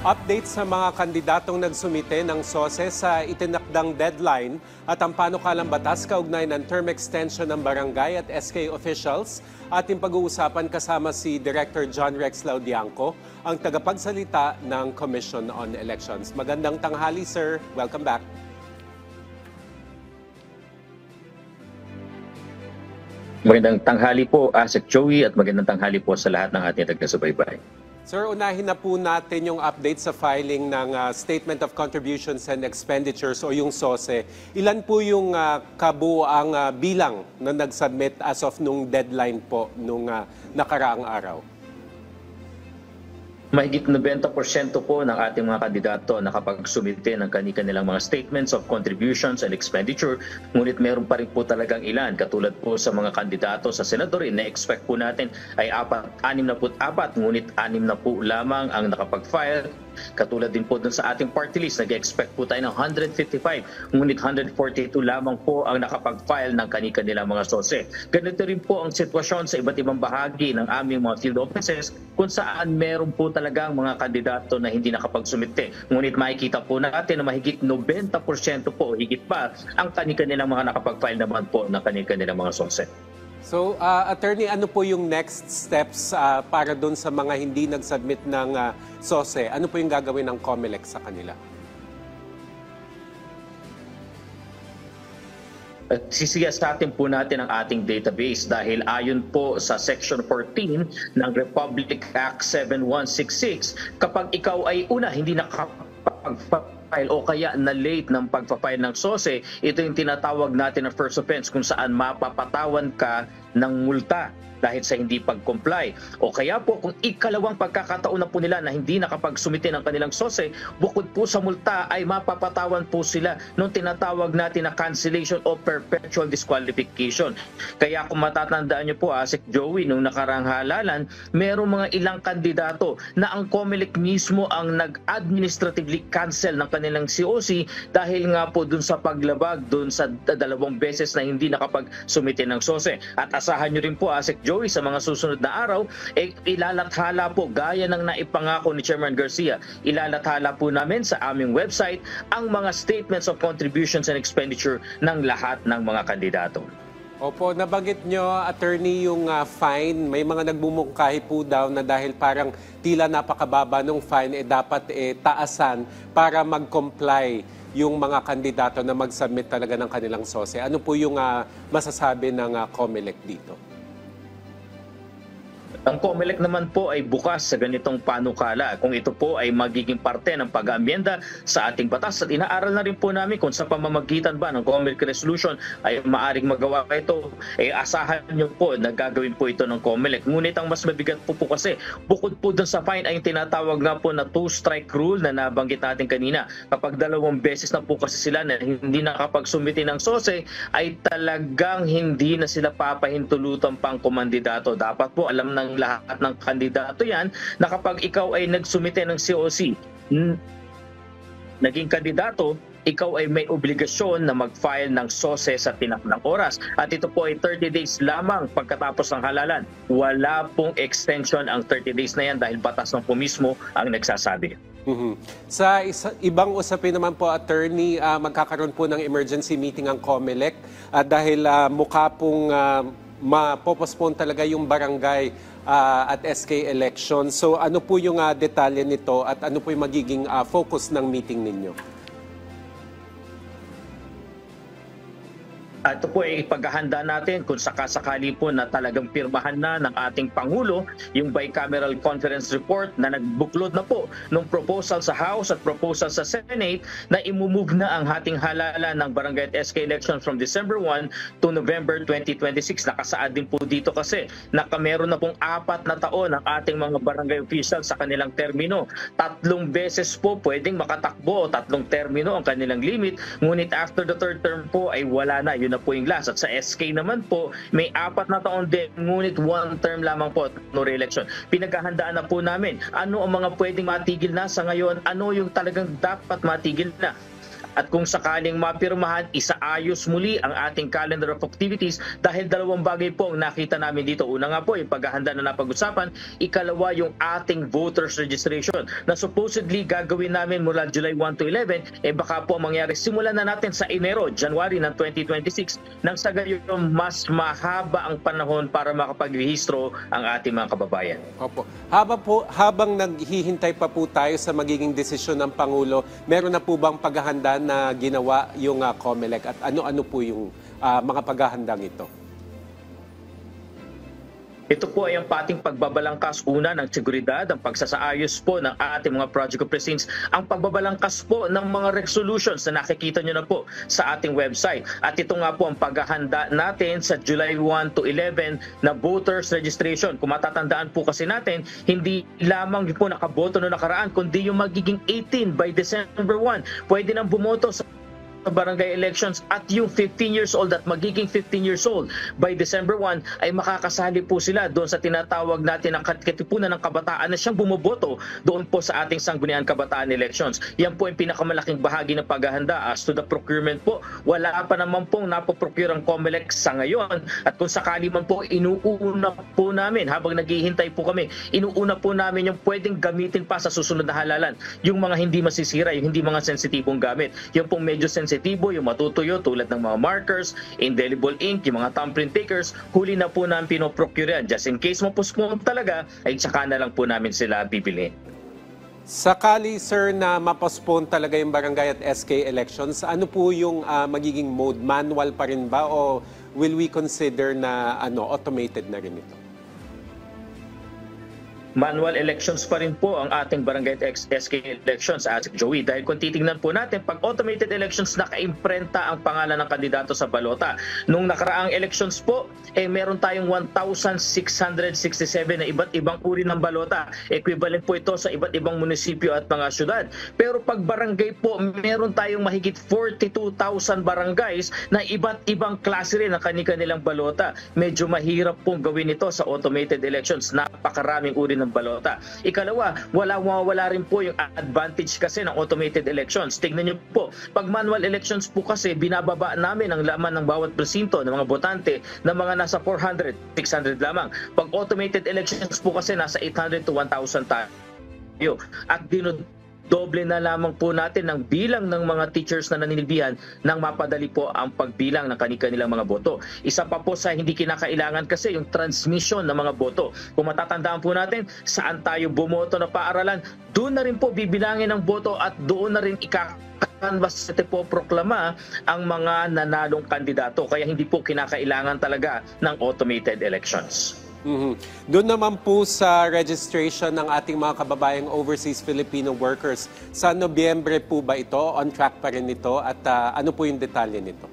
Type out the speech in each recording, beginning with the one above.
Update sa mga kandidatong nagsumite ng SOSE sa itinakdang deadline at ang panukalang batas kaugnay ng term extension ng barangay at SK officials. Ating pag-uusapan kasama si Director John Rex Laudianco, ang tagapagsalita ng Commission on Elections. Magandang tanghali, sir. Welcome back. Magandang tanghali po, Asek Joey, at magandang tanghali po sa lahat ng ating taga-subaybay. Sir, unahin na po natin yung update sa filing ng Statement of Contributions and Expenditures o yung SOSE. Ilan po yung kabuuang bilang na nag-submit as of nung deadline po nung nakaraang araw? Mahigit 90% po ng ating mga kandidato nakapagsumite ng kanilang mga statements of contributions and expenditure. Ngunit meron pa rin po talagang ilan, katulad po sa mga kandidato sa senador, na-expect po natin ay 64, ngunit 6 na po lamang ang nakapag-file. Katulad din po dun sa ating party list, nag-expect po tayo ng 155, ngunit 142 lamang po ang nakapag-file ng kanilang mga SOSE. Ganito rin po ang sitwasyon sa iba't ibang bahagi ng aming mga field offices kung saan meron po talagang mga kandidato na hindi nakapagsumite. Ngunit makikita po natin na mahigit 90% po, higit pa, ang kanilang mga nakapag-file naman po ng kanilang mga SOSE. So, Attorney, ano po yung next steps para doon sa mga hindi nag-submit ng SOSE? Ano po yung gagawin ng COMELEC sa kanila? Sisiyasatin po natin ang ating database dahil ayon po sa Section 14 ng Republic Act 7166, kapag ikaw ay hindi nakapag-file o kaya na-late ng pagpa-file ng SOSE, ito yung tinatawag natin na first offense kung saan mapapatawan ka ng multa dahil sa hindi pag-comply. O kaya po kung ikalawang pagkakataon na po nila na hindi nakapagsumite ng kanilang SOSE, bukod po sa multa ay mapapatawan po sila nung tinatawag natin na cancellation o perpetual disqualification. Kaya kung matatandaan nyo po, Asek Joey, nung nakarang halalan, merong mga ilang kandidato na ang COMELEC mismo ang nag-administratively cancel ng kanilang COC dahil nga po dun sa paglabag dun sa 2 beses na hindi nakapagsumite ng SOSE. At asahan nyo rin po, Asek Joey, sa mga susunod na araw, ilalathala po, gaya ng naipangako ni Chairman Garcia, ilalathala po namin sa aming website ang mga statements of contributions and expenditure ng lahat ng mga kandidato. Opo, nabanggit nyo, Attorney, yung fine. May mga nagbumungkahi po daw na dahil parang tila napakababa ng fine, dapat taasan para mag-comply yung mga kandidato na mag-submit talaga ng kanilang SOSE. Ano po yung masasabi ng COMELEC dito? Ang COMELEC naman po ay bukas sa ganitong panukala kung ito po ay magiging parte ng pag-aamyenda sa ating batas, at inaaral na rin po namin kung sa pamamagitan ba ng COMELEC resolution ay maaring magawa ito. Asahan nyo po na gagawin po ito ng COMELEC. Ngunit ang mas mabigat po kasi, bukod po dun sa fine ay tinatawag nga po na 2-strike rule na nabanggit natin kanina. Kapag 2 beses na po kasi sila na hindi nakapagsumite ng SOSE, ay talagang hindi na sila papahintulutan pang kumandidato. Dapat po alam ng lahat ng kandidato yan na kapag ikaw ay nagsumite ng COC, naging kandidato, ikaw ay may obligasyon na mag-file ng SOSE sa tinakdang oras. At ito po ay 30 days lamang pagkatapos ng halalan. Wala pong extension ang 30 days na yan dahil batas ng po mismo ang nagsasabi. Sa ibang usapin naman po, Attorney, magkakaroon po ng emergency meeting ang COMELEC dahil mukha pong mapopospone talaga yung barangay at SK election. So ano po yung detalye nito at ano po yung magiging focus ng meeting ninyo? Ito po ay ipaghahanda natin kung sakasakali po na talagang pirmahan na ng ating Pangulo yung bicameral conference report na nagbuklod na po ng proposal sa House at proposal sa Senate na imumove na ang hating halalan ng barangay at SK election from December 1 to November 2026. Nakasaad din po dito kasi na meron na pong 4 na taon ang ating mga barangay officials sa kanilang termino. 3 beses po pwedeng makatakbo o 3 termino ang kanilang limit, ngunit after the 3rd term po ay wala na. Yun na po yung last. At sa SK naman po, may 4 na taon din, ngunit 1 term lamang po, no re-election. Pinaghahandaan na po namin ano ang mga pwedeng matigil na sa ngayon, ano yung talagang dapat matigil na. at kung sakaling mapirmahan, isaayos muli ang ating calendar of activities dahil dalawang bagay po ang nakita namin dito. Una nga po, yung paghahanda na napag-usapan. Ikalawa, yung ating voters registration na supposedly gagawin namin mula July 1 to 11, baka po mangyari simulan na natin sa Enero, January ng 2026 nang sa gayon mas mahaba ang panahon para makapagrehistro ang ating mga kababayan. Opo. Habang naghihintay pa po tayo sa magiging desisyon ng Pangulo, meron na po bang paghahanda na ginawa yung COMELEC at ano-ano po yung mga paghahandang ito? Ito po ay ang pating pagbabalangkas una ng seguridad, ang pagsasaayos po ng ating mga project of precincts, ang pagbabalangkas po ng mga resolutions na nakikita nyo na po sa ating website. At ito nga po ang paghahanda natin sa July 1 to 11 na voters registration. Kung matatandaan po kasi natin, hindi lamang po nakaboto no nakaraan, kundi yung magiging 18 by December 1. Pwede nang bumoto sa barangay elections at yung 15 years old at magiging 15 years old by December 1 ay makakasali po sila doon sa tinatawag natin ang katipunan ng kabataan na siyang bumoboto doon po sa ating sangguniang kabataan elections. Yan po yung pinakamalaking bahagi ng paghahanda. As to the procurement po, wala pa naman pong napoprocure ang COMELEC sa ngayon at kung sakali man po inuuna po namin habang naghihintay po kami, inuuna po namin yung pwedeng gamitin pa sa susunod na halalan. Yung mga hindi masisira, yung hindi mga sensitibong gamit. Yung pong medyo sensitibo, yung matutuyo tulad ng mga markers, indelible ink, yung mga thumbprint takers, huli na po namin pinoprocure yan. Just in case mapuspon talaga, ay tsaka na lang po namin sila bibili. Sakali, sir, na mapospone talaga yung barangay at SK elections, ano po yung magiging mode? Manual pa rin ba o will we consider na automated na rin ito? Manual elections pa rin po ang ating barangay at SK elections, Joey. Dahil kung titingnan po natin, pag automated elections, naka-imprenta ang pangalan ng kandidato sa balota. Nung nakaraang elections po, meron tayong 1,667 na iba't ibang uri ng balota. Equivalent po ito sa iba't ibang munisipyo at mga syudad. Pero pag barangay po, meron tayong mahigit 42,000 barangays na iba't ibang klase rin ng kanilang balota. Medyo mahirap pong gawin ito sa automated elections. Napakaraming uri ng balota. Ikalawa, wala rin po yung advantage kasi ng automated elections. Tingnan niyo po, pag manual elections po kasi, binababa namin ang laman ng bawat presinto ng mga botante na mga nasa 400, 600 lamang. Pag automated elections po kasi, nasa 800 to 1,000 tayo. At doble na lamang po natin ng bilang ng mga teachers na naninilbihan nang mapadali po ang pagbilang ng kanilang mga boto. Isa pa po sa hindi kinakailangan kasi yung transmission ng mga boto. Kung matatandaan po natin, saan tayo bumoto na paaralan, doon na rin po bibilangin ang boto at doon na rin basta po proklama ang mga nanalong kandidato. Kaya hindi po kinakailangan talaga ng automated elections. Doon naman po sa registration ng ating mga kababayang overseas Filipino workers, sa Nobyembre po ba ito? On track pa rin ito? At ano po yung detalye nito?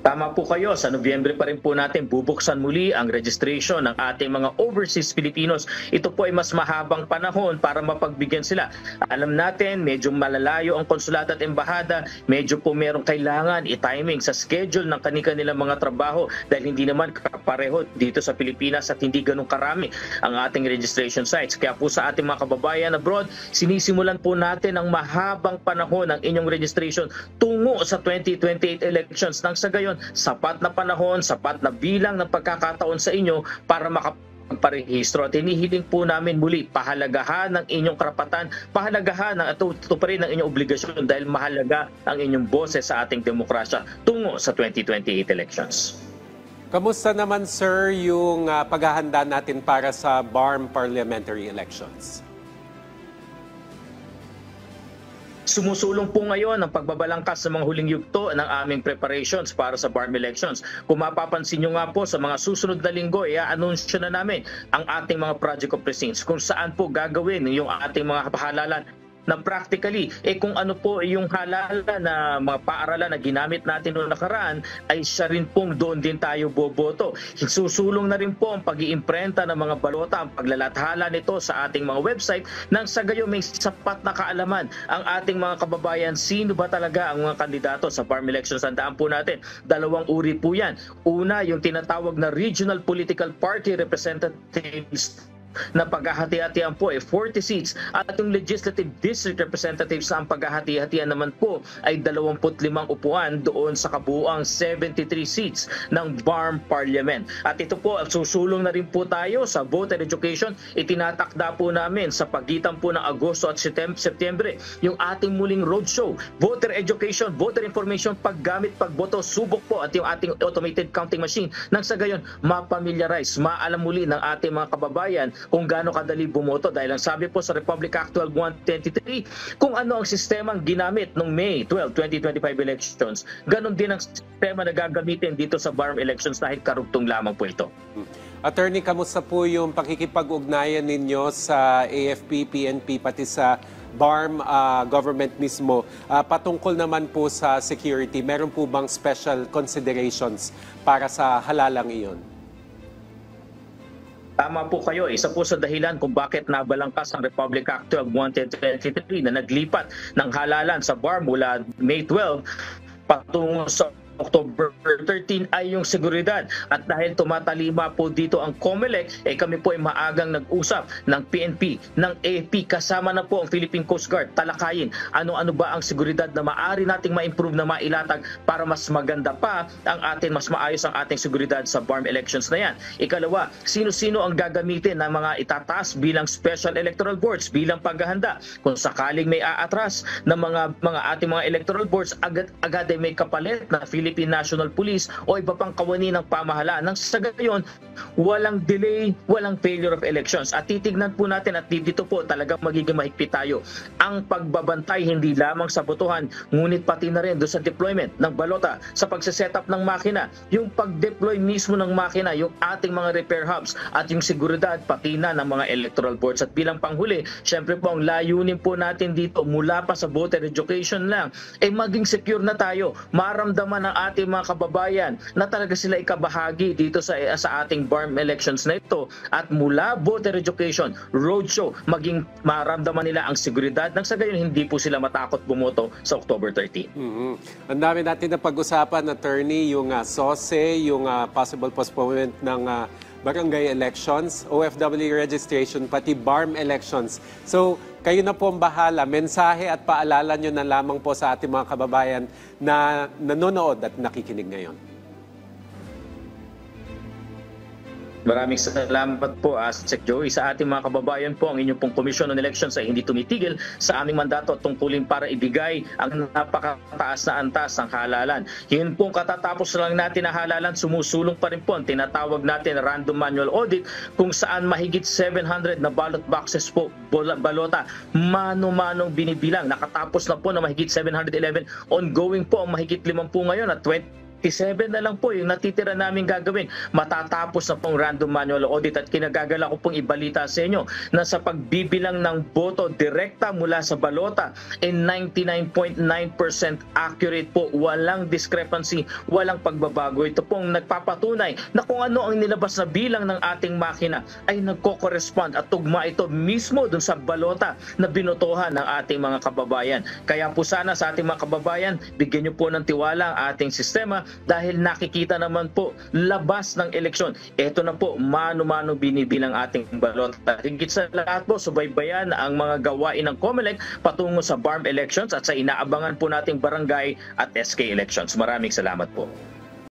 Tama po kayo, sa Nobyembre pa rin po natin bubuksan muli ang registration ng ating mga overseas Filipinos. Ito po ay mas mahabang panahon para mapagbigyan sila. Alam natin, medyo malalayo ang konsulado at embahada, medyo po merong kailangan i-timing sa schedule ng kanilang mga trabaho dahil hindi naman kapareho dito sa Pilipinas at hindi ganun karami ang ating registration sites. Kaya po sa ating mga kababayan abroad, sinisimulan po natin ang mahabang panahon ng inyong registration tungo sa 2028 elections nang sa gayon sapat na panahon, sapat na bilang ng pagkakataon sa inyo para makapagparehistro. At hinihiling po namin muli, pahalagahan ng inyong karapatan, pahalagahan ng ito pa rin ng inyong obligasyon dahil mahalaga ang inyong boses sa ating demokrasya tungo sa 2028 elections. Kamusta naman, sir, yung paghahanda natin para sa BARM parliamentary elections? Sumusulong po ngayon ang pagbabalangkas sa mga huling yugto ng aming preparations para sa BARM elections. Kung mapapansin nyo nga po sa mga susunod na linggo, i-anunsyo na namin ang ating mga project of precincts kung saan po gagawin yung ating mga pahalalan na practically, kung ano po yung halalan na mga paaralan na ginamit natin noong nakaraan, ay siya rin pong doon din tayo boboto. Susulong na rin po ang pag-iimprenta ng mga balota, ang paglalathala nito sa ating mga website, nang sa gayon may sapat na kaalaman ang ating mga kababayan sino ba talaga ang mga kandidato sa BARM elections. Tandaan po natin, dalawang uri po yan. Una, yung tinatawag na Regional Political Party Representatives na paghahati-hatian po ay 40 seats at yung legislative district representatives na ang paghahati-hatian naman po ay 25 upuan doon sa kabuuang 73 seats ng BARM Parliament. At ito po, susulong na rin po tayo sa voter education. Itinatakda po namin sa pagitan po ng Agosto at Setyembre yung ating muling roadshow. Voter education, voter information, paggamit, pagboto, subok po at yung ating automated counting machine nang sa gayon mapamiliarize, maalam muli ng ating mga kababayan kung gaano kadali bumoto dahil ang sabi po sa Republic Act 12123 kung ano ang sistemang ginamit noong May 12, 2025 elections, ganon din ang sistema na gagamitin dito sa BARM elections dahil karugtong lamang po ito. Attorney, kamusta po yung pakikipag-ugnayan ninyo sa AFP, PNP, pati sa BARM government mismo patungkol naman po sa security? Meron po bang special considerations para sa halalang iyon? Tama po kayo. Isa po sa dahilan kung bakit nabalangkas ang Republic Act 12123 na naglipat ng halalan sa BARM mula May 12 patungo sa October 13 ay yung seguridad. At dahil tumatalima po dito ang COMELEC, kami po ay maagang nag-usap ng PNP, ng AFP, kasama na po ang Philippine Coast Guard, talakayin ano-ano ba ang seguridad na maaari nating ma-improve na mailatag para mas maganda pa ang mas maayos ang ating seguridad sa BARM elections na yan. Ikalawa, sino-sino ang gagamitin ng mga itataas bilang special electoral boards, bilang paghahanda. Kung sakaling may aatras ng mga ating mga electoral boards, agad ay may kapalit na Philippine National Police o iba pang kawani ng pamahalaan. Nang sa gayon, walang delay, walang failure of elections. At titignan po natin at dito po talagang magiging mahigpit tayo. Ang pagbabantay hindi lamang sa botohan, ngunit pati na rin doon sa deployment ng balota, sa pagsiset up ng makina, yung pag-deploy mismo ng makina, yung ating mga repair hubs at yung seguridad pati na ng mga electoral boards. At bilang panghuli, syempre po ang layunin po natin dito mula pa sa voter education lang, maging secure na tayo, maramdaman ng ating mga kababayan na talaga sila ikabahagi dito sa ating BARM elections na ito. At mula voter education, roadshow, maging maramdaman nila ang seguridad nang sa gayon hindi po sila matakot bumoto sa October 13. Ang dami natin na pag-usapan, attorney, yung SOSE, yung possible postponement ng barangay elections, OFW registration, pati BARM elections. So, kayo na po ang bahala. Mensahe at paalala nyo na lamang po sa ating mga kababayan na nanonood at nakikinig ngayon. Maraming salamat po, Sec Joey. Sa ating mga kababayan po, ang inyong pong Commission on Elections ay hindi tumitigil sa aming mandato at tungkulin para ibigay ang napakataas na antas ng halalan. Yun pong katatapos lang natin na halalan, sumusulong pa rin po ang tinatawag natin random manual audit kung saan mahigit 700 na ballot boxes po, balota, mano-manong binibilang. Nakatapos na po na mahigit 711. Ongoing po ang mahigit 50 ngayon at 27 na lang po yung natitira namin gagawin. Matatapos na pong random manual audit at kinagagala ko pong ibalita sa inyo na sa pagbibilang ng boto direkta mula sa balota 99.9% accurate po. Walang discrepancy, walang pagbabago. Ito pong nagpapatunay na kung ano ang nilabas na bilang ng ating makina ay nagko-correspond at tugma ito mismo dun sa balota na binotohan ng ating mga kababayan. Kaya po sana sa ating mga kababayan, bigyan niyo po ng tiwala ang ating sistema dahil nakikita naman po labas ng eleksyon. Ito na po, mano-mano binibilang ating balota. Higit sa lahat po, subaybayan ang mga gawain ng COMELEC patungo sa BARM elections at sa inaabangan po nating barangay at SK elections. Maraming salamat po.